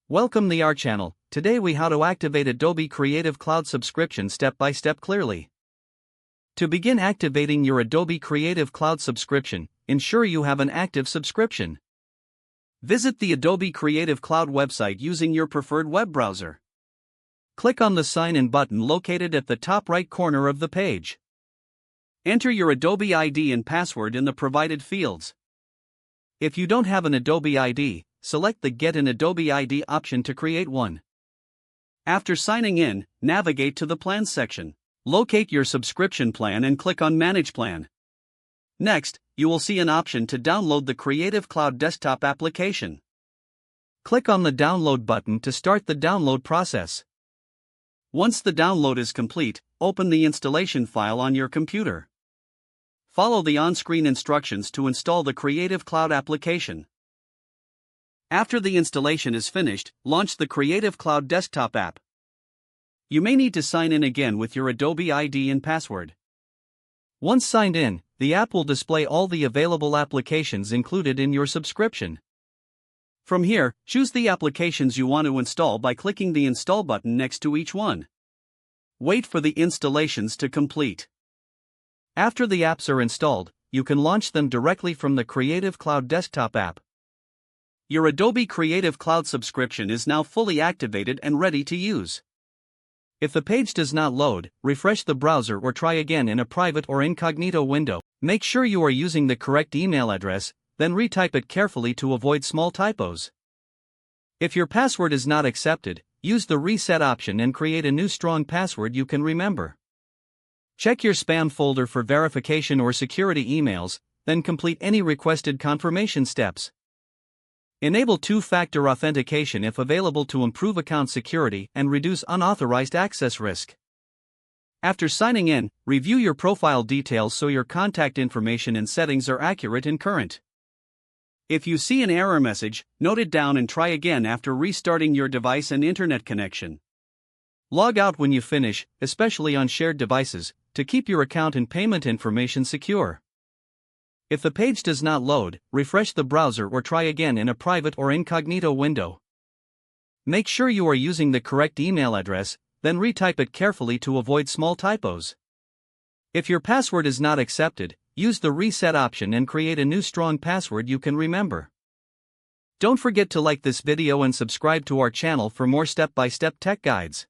Welcome to our channel. Today we how to activate Adobe Creative Cloud subscription step by step clearly. To begin activating your Adobe Creative Cloud subscription, ensure you have an active subscription. Visit the Adobe Creative Cloud website using your preferred web browser. Click on the Sign In button located at the top right corner of the page. Enter your Adobe ID and password in the provided fields. If you don't have an Adobe ID, select the Get an Adobe ID option to create one. After signing in, navigate to the Plans section. Locate your subscription plan and click on Manage Plan. Next, you will see an option to download the Creative Cloud desktop application. Click on the Download button to start the download process. Once the download is complete, open the installation file on your computer. Follow the on-screen instructions to install the Creative Cloud application. After the installation is finished, launch the Creative Cloud desktop app. You may need to sign in again with your Adobe ID and password. Once signed in, the app will display all the available applications included in your subscription. From here, choose the applications you want to install by clicking the Install button next to each one. Wait for the installations to complete. After the apps are installed, you can launch them directly from the Creative Cloud desktop app. Your Adobe Creative Cloud subscription is now fully activated and ready to use. If the page does not load, refresh the browser or try again in a private or incognito window. Make sure you are using the correct email address, then retype it carefully to avoid small typos. If your password is not accepted, use the Reset option and create a new strong password you can remember. Check your spam folder for verification or security emails, then complete any requested confirmation steps. Enable two-factor authentication if available to improve account security and reduce unauthorized access risk. After signing in, review your profile details so your contact information and settings are accurate and current. If you see an error message, note it down and try again after restarting your device and internet connection. Log out when you finish, especially on shared devices, to keep your account and payment information secure. If the page does not load, refresh the browser or try again in a private or incognito window. Make sure you are using the correct email address, then retype it carefully to avoid small typos. If your password is not accepted, use the Reset option and create a new strong password you can remember. Don't forget to like this video and subscribe to our channel for more step-by-step tech guides.